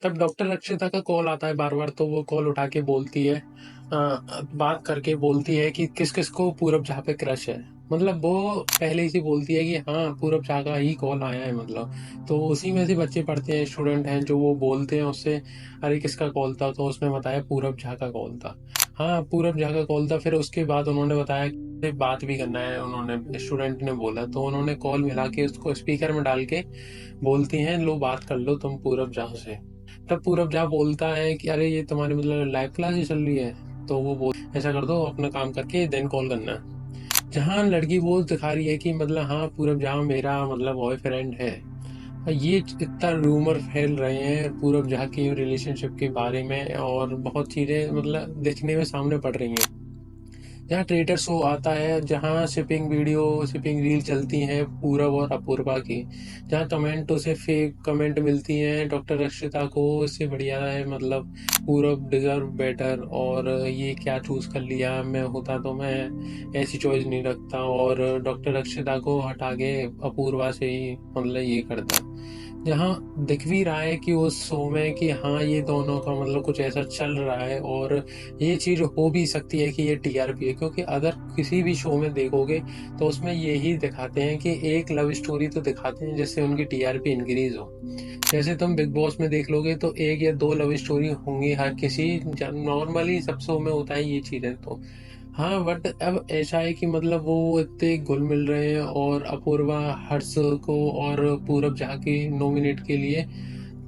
तब डॉक्टर रक्षिता का कॉल आता है बार-बार, तो वो कॉल उठा के बोलती है, बात करके बोलती है कि किस-किस को पूरब झा पे क्रश है। मतलब वो पहले ही से बोलती है कि हाँ, पूरब झा का ही कॉल आया है मतलब। तो उसी में से बच्चे पढ़ते हैं, स्टूडेंट हैं जो वो बोलते हैं उससे, अरे किसका कॉल था? तो उसने बताया पूरब झा का कॉल था। हाँ, पूरब झा का कॉल था। फिर उसके बाद उन्होंने बताया कि बात भी करना है, उन्होंने स्टूडेंट ने बोला, तो उन्होंने कॉल मिला के उसको स्पीकर में डाल के बोलती हैं, लो बात कर लो तुम पूरब झा से। तब पूरब झा बोलता है कि अरे ये तुम्हारी मतलब लाइव क्लास ही चल रही है। तो वो बोल ऐसा कर दो, अपना काम करके देन कॉल करना। जहाँ लड़की वो दिखा रही है कि मतलब हाँ, पूरब झा मेरा मतलब बॉयफ्रेंड है। ये इतना रूमर फैल रहे हैं पूरब झा की रिलेशनशिप के बारे में, और बहुत चीजें मतलब देखने में सामने पड़ रही हैं। जहाँ ट्रेडर शो आता है, जहाँ शिपिंग वीडियो, शिपिंग रील चलती हैं पूरब और अपूर्वा की, जहाँ कमेंटों से फेक कमेंट मिलती हैं डॉक्टर रक्षिता को, इससे बढ़िया है मतलब पूरब डिजर्व बेटर, और ये क्या चूज कर लिया, मैं होता तो मैं ऐसी चॉइस नहीं रखता, और डॉक्टर रक्षिता को हटा के अपूर्वा से ही मतलब ये करता। जहाँ दिख भी रहा है कि उस शो में कि हाँ, ये दोनों का मतलब कुछ ऐसा चल रहा है, और ये चीज़ हो भी सकती है कि ये टीआरपी है, क्योंकि अगर किसी भी शो में देखोगे तो उसमें यही दिखाते हैं कि एक लव स्टोरी तो दिखाते हैं जिससे उनकी टीआरपी इंक्रीज हो। जैसे तुम बिग बॉस में देख लोगे तो एक या दो लव स्टोरी होंगी हर किसी, नॉर्मली सब शो में होता है ये चीज़ें तो। हाँ, बट अब ऐसा है कि मतलब वो इतने घुल मिल रहे हैं, और अपूर्वा हर्ष को और पूरब झा के नॉमिनेट के लिए,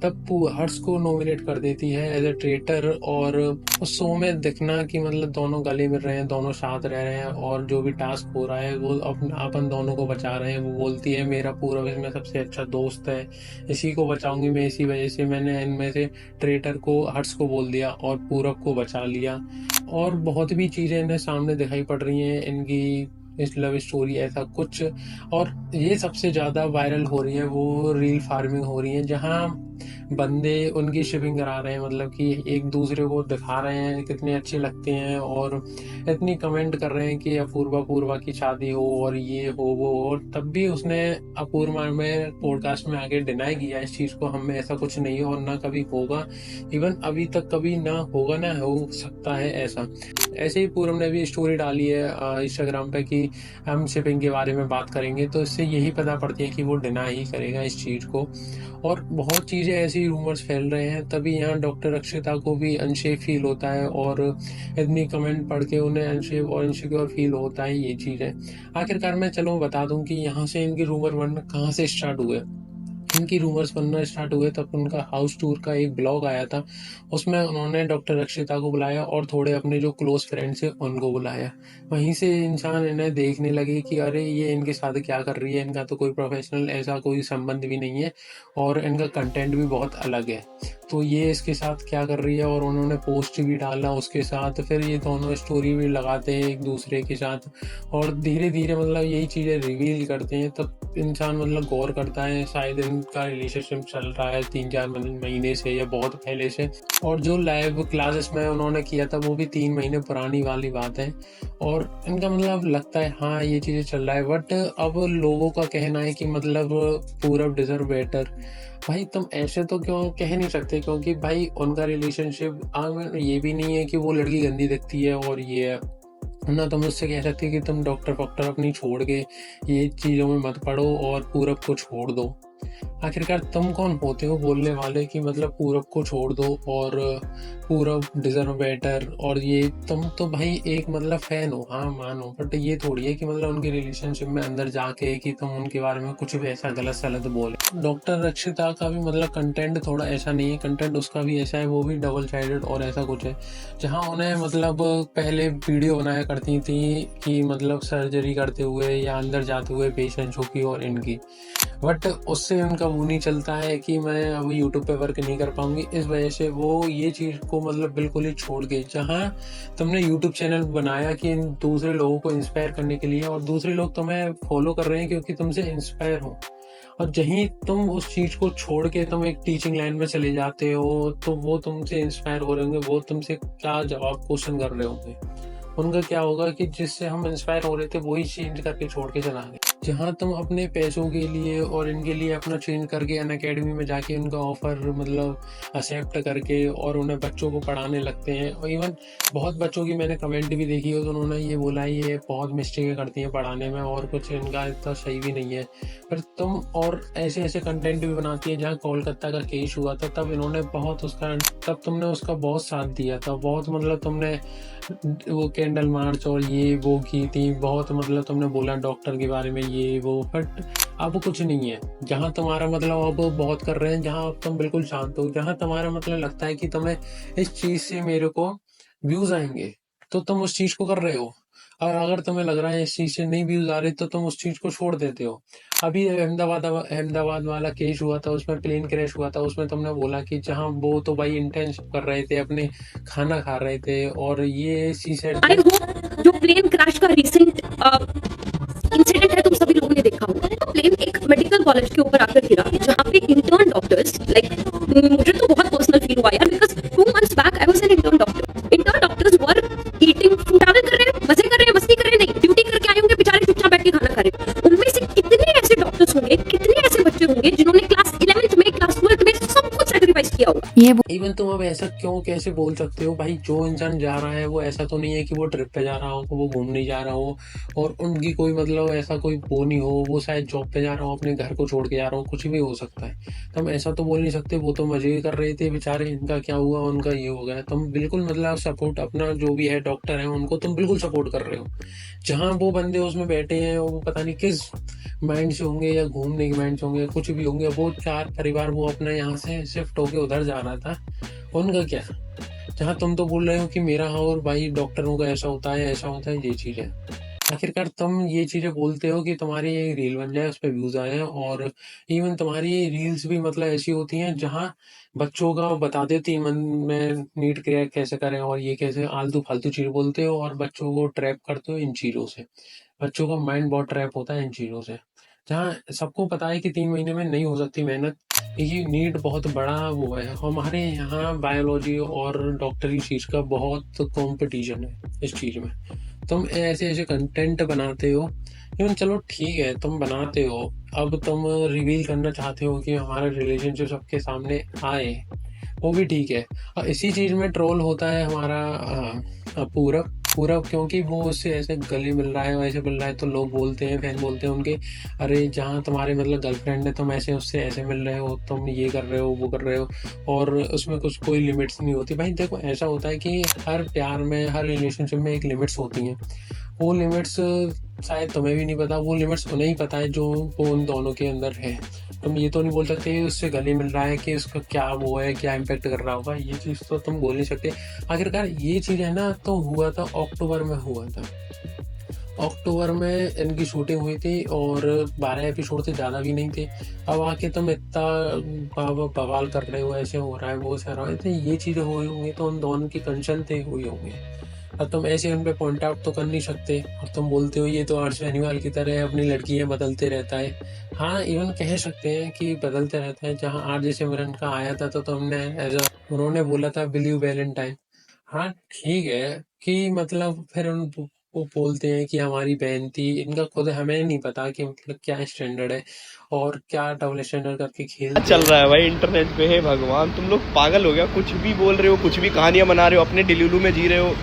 तब हर्ष को नॉमिनेट कर देती है एज ए ट्रेटर, और उस शो में दिखना कि मतलब दोनों गले मिल रहे हैं, दोनों साथ रह रहे हैं, और जो भी टास्क हो रहा है वो अपन दोनों को बचा रहे हैं। वो बोलती है मेरा पूरब इसमें सबसे अच्छा दोस्त है, इसी को बचाऊंगी मैं, इसी वजह से मैंने इनमें से ट्रेटर को हर्ष को बोल दिया और पूरब को बचा लिया। और बहुत भी चीज़ें इन्हें सामने दिखाई पड़ रही हैं इनकी इस लव स्टोरी ऐसा कुछ। और ये सबसे ज़्यादा वायरल हो रही है, वो रील फार्मिंग हो रही है, जहाँ बंदे उनकी शिपिंग करा रहे हैं, मतलब कि एक दूसरे को दिखा रहे हैं कितने अच्छे लगते हैं, और इतनी कमेंट कर रहे हैं कि अपूर्वा पूर्वा की शादी हो और ये हो वो हो। और तब भी उसने अपूर्वा में पॉडकास्ट में आके डिनाई किया इस चीज़ को, हमें ऐसा कुछ नहीं है और ना कभी होगा, इवन अभी तक कभी ना होगा ना हो सकता है ऐसा। ऐसे ही पूरम ने भी स्टोरी डाली है इंस्टाग्राम पे कि हम शिपिंग के बारे में बात करेंगे, तो इससे यही पता पड़ती है कि वो डिनाई ही करेगा इस चीज़ को। और बहुत चीज़ें ऐसी रूमर्स फैल रहे हैं, तभी यहाँ डॉक्टर अक्षता को भी अनसेफ फील होता है, और इतनी कमेंट पढ़ के उन्हें अनसेफ और इनसिक्योर फील होता है ये चीज़ें। आखिरकार मैं चलो बता दूं कि यहाँ से इनकी रूमर बनना कहाँ से स्टार्ट हुए। इनकी रूमर्स बनना स्टार्ट हुए तब उनका हाउस टूर का एक ब्लॉग आया था, उसमें उन्होंने डॉक्टर रक्षिता को बुलाया और थोड़े अपने जो क्लोज फ्रेंड्स हैं उनको बुलाया। वहीं से इंसान इन्हें देखने लगे कि अरे ये इनके साथ क्या कर रही है, इनका तो कोई प्रोफेशनल ऐसा कोई संबंध भी नहीं है, और इनका कंटेंट भी बहुत अलग है, तो ये इसके साथ क्या कर रही है। और उन्होंने पोस्ट भी डाला उसके साथ, फिर ये दोनों स्टोरी भी लगाते हैं एक दूसरे के साथ, और धीरे धीरे मतलब यही चीज़ें रिवील करते हैं। तब इंसान मतलब गौर करता है शायद इनका रिलेशनशिप चल रहा है 3-4 महीने से या बहुत पहले से, और जो लाइव क्लासेस में उन्होंने किया था वो भी 3 महीने पुरानी वाली बात है। और इनका मतलब लगता है हाँ ये चीज़ें चल रहा है, बट अब लोगों का कहना है कि मतलब पूरब डिजर्व बेटर। भाई तुम ऐसे तो क्यों कह नहीं सकते, क्योंकि भाई उनका रिलेशनशिप ये भी नहीं है कि वो लड़की गंदी दिखती है और ये है ना, तुम उससे कह सकते कि तुम डॉक्टर वॉक्टर अपनी छोड़ के ये चीज़ों में मत पड़ो और पूरब को छोड़ दो। आखिरकार तुम कौन होते हो बोलने वाले कि मतलब पूरब को छोड़ दो और पूरब डिजर्व बेटर, और ये तुम तो भाई एक मतलब फैन हो, हाँ मानो, बट ये थोड़ी है कि मतलब उनके रिलेशनशिप में अंदर जाके कि तुम उनके बारे में कुछ भी ऐसा गलत सलत बोले। डॉक्टर रक्षिता का भी मतलब कंटेंट थोड़ा ऐसा नहीं है, कंटेंट उसका भी ऐसा है, वो भी डबल साइडेड और ऐसा कुछ है, जहाँ उन्हें मतलब पहले वीडियो बनाया करती थी कि मतलब सर्जरी करते हुए या अंदर जाते हुए पेशेंट्स की और इनकी, बट उससे उनका वो नहीं चलता है कि मैं अब यूट्यूब पे वर्क नहीं कर पाऊंगी, इस वजह से वो ये चीज़ को मतलब बिल्कुल ही छोड़ गई। जहाँ तुमने यूट्यूब चैनल बनाया कि इन दूसरे लोगों को इंस्पायर करने के लिए, और दूसरे लोग तुम्हें फॉलो कर रहे हैं क्योंकि तुमसे इंस्पायर हो, और जहीं तुम उस चीज़ को छोड़ के तुम एक टीचिंग लाइन में चले जाते हो, तो वो तुमसे इंस्पायर हो रहे होंगे, वो तुमसे क्या जवाब क्वेश्चन कर रहे होंगे, उनका क्या होगा कि जिससे हम इंस्पायर हो रहे थे वही चेंज करके छोड़ के चला गए। जहाँ तुम अपने पैसों के लिए और इनके लिए अपना चेंज करके अनअकैडमी में जाके उनका ऑफर मतलब एक्सेप्ट करके और उन्हें बच्चों को पढ़ाने लगते हैं। और इवन बहुत बच्चों की मैंने कमेंट भी देखी है तो उन्होंने ये बोला है ये बहुत मिस्टेक करती हैं पढ़ाने में और कुछ इनका इतना सही भी नहीं है। पर तुम और ऐसे ऐसे कंटेंट भी बनाती है। जहाँ कोलकाता का केस हुआ था तब इन्होंने बहुत उसका तब तुमने उसका बहुत साथ दिया था, बहुत मतलब तुमने वो कैंडल मार्च और ये वो की थी, बहुत मतलब तुमने बोला डॉक्टर के बारे में ये वो। बट अब कुछ नहीं है। जहाँ तुम्हारा मतलब अब बहुत कर रहे हैं, जहाँ अब तुम बिल्कुल शांत हो, जहाँ तुम्हारा मतलब लगता है कि तुम्हें इस चीज से मेरे को व्यूज आएंगे तो तुम उस चीज को कर रहे हो। और अगर तुम्हें लग रहा है इस चीज से नहीं व्यूज आ रहे तो तुम उस चीज को छोड़ देते हो। अभी अहमदाबाद अहमदाबाद वाला केस हुआ था, उसमें प्लेन क्रैश हुआ था, उसमें तुमने बोला कि जहाँ वो तो भाई इंटर्नशिप कर रहे थे, अपने खाना खा रहे थे और ये सी सेट आई होप जो प्लेन क्रैश का रिसेंट इंसिडेंट है तुम सभी लोगों ने देखा होगा। तो प्लेन एक मेडिकल कॉलेज के ऊपर आकर गिरा जहाँ पे इंटर्न डॉक्टर्स लाइक मुझे तो बहुत पर्सनल फील हुआ यार because 2 months back I was an intern doctor. Intern doctors were eating travel कर रहे हैं, मजे कर रहे हैं, मस्ती कर रहे हैं, नहीं ड्यूटी करके आए होंगे बेचारे चुपचाप बैठ के खाना खा रहे हैं। उनमें से कितने ऐसे डॉक्टर्स होंगे, कितने ऐसे बच्चे होंगे जिन्होंने क्लास 11th में क्लास 12th में सब कुछ सेक्रीफाइस किया होगा। ये इवन तुम अब ऐसा क्यों कैसे बोल सकते हो भाई? जो इंसान जा रहा है वो ऐसा तो नहीं है कि वो ट्रिप पे जा रहा हो, वो घूमने जा रहा हो और उनकी कोई मतलब ऐसा कोई वो नहीं हो, वो शायद जॉब पे जा रहा हो, अपने घर को छोड़ के जा रहा हो, कुछ भी हो सकता है। तुम ऐसा तो बोल नहीं सकते वो तो मजे कर रहे थे बेचारे, इनका क्या हुआ, उनका ये हो गया। तुम बिल्कुल मतलब सपोर्ट अपना जो भी है डॉक्टर है उनको तुम बिल्कुल सपोर्ट कर रहे हो। जहाँ वो बंदे उसमें बैठे हैं वो पता नहीं किस माइंड से होंगे या घूमने के माइंड से होंगे, कुछ भी होंगे। वो 4 परिवार वो अपने यहाँ से शिफ्ट होके उधर जा रहा था, उनका क्या? जहाँ तुम तो बोल रहे हो कि मेरा हाँ और भाई डॉक्टरों का ऐसा होता है ऐसा होता है, ये चीज है। आखिरकार तुम ये चीजें बोलते हो कि तुम्हारी एक रील बन जाए, उस पर व्यूज आए, और इवन तुम्हारी रील्स भी मतलब ऐसी होती हैं जहाँ बच्चों का बता देती है मन में नीट क्रैक कैसे करें और ये कैसे आलतू फालतू चीज बोलते हो और बच्चों को ट्रैप करते हो इन चीजों से। बच्चों का माइंड बहुत ट्रैप होता है इन चीजों से। जहाँ सबको पता है कि 3 महीने में नहीं हो सकती मेहनत, ये नीट बहुत बड़ा वो है। हमारे यहाँ बायोलॉजी और डॉक्टरी चीज का बहुत कंपटीशन है इस चीज में। तुम ऐसे ऐसे कंटेंट बनाते हो, इवन चलो ठीक है तुम बनाते हो, अब तुम रिवील करना चाहते हो कि हमारा रिलेशनशिप सबके सामने आए, वो भी ठीक है। और इसी चीज में ट्रोल होता है हमारा पूरब। पूरब क्योंकि वो उससे ऐसे गले मिल रहा है वैसे मिल रहा है तो लोग बोलते हैं, फैन बोलते हैं उनके, अरे जहाँ तुम्हारे मतलब गर्लफ्रेंड है तुम ऐसे उससे ऐसे मिल रहे हो, तुम ये कर रहे हो वो कर रहे हो, और उसमें कुछ कोई लिमिट्स नहीं होती। भाई देखो ऐसा होता है कि हर प्यार में हर रिलेशनशिप में एक लिमिट्स होती हैं। वो लिमिट्स शायद तुम्हें भी नहीं पता, वो लिमिट्स उन्हें ही पता है जो वो उन दोनों के अंदर है। तुम ये तो नहीं बोल सकते उससे गले मिल रहा है कि उसका क्या वो है, क्या इम्पेक्ट कर रहा होगा, ये चीज़ तो तुम बोल नहीं सकते। आखिरकार ये चीज़ है ना तो हुआ था अक्टूबर में हुआ था। अक्टूबर में इनकी शूटिंग हुई थी और 12 एपिसोड थे, ज़्यादा भी नहीं थे। अब आके तुम इतना बवाल कर रहे हो, ऐसे हो रहा है वो सह रहा है, तो ये चीज़ें हुई होंगी तो उन दोनों की कंसर्न थे हुई होंगी। अब तुम ऐसे उन पे पॉइंट आउट तो कर नहीं सकते और तुम बोलते हो ये तो आर्ट्स एनिमल की तरह है, अपनी लड़की है बदलते रहता है। हाँ इवन कह सकते हैं कि बदलते रहता है। जहाँ आर जे सिमरन का आया था तो तुमने एज अ उन्होंने बोला था बिलीव वैलेंटाइन। हाँ ठीक है कि मतलब फिर उन वो बोलते हैं कि हमारी बहन थी, इनका खुद हमें नहीं पता कि मतलब क्या स्टैंडर्ड है और क्या डबल स्टैंडर्ड करके खेलते चल हैं। रहा है भाई इंटरनेट पे। है भगवान, तुम लोग पागल हो गया, कुछ भी बोल रहे हो, कुछ भी कहानियां बना रहे हो, अपने डिल्यूलू में जी रहे हो,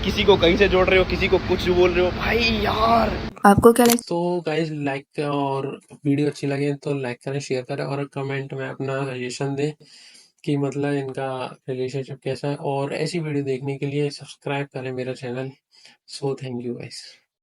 किसी को कहीं से जोड़ रहे हो, किसी को कुछ बोल रहे हो। भाई यार आपको क्या लगता तो गाइज लाइक और वीडियो अच्छी लगे तो लाइक करें, शेयर करें और कमेंट में अपना सजेशन दें कि मतलब इनका रिलेशनशिप कैसा है। और ऐसी वीडियो देखने के लिए सब्सक्राइब करें मेरा channel. So thank you guys.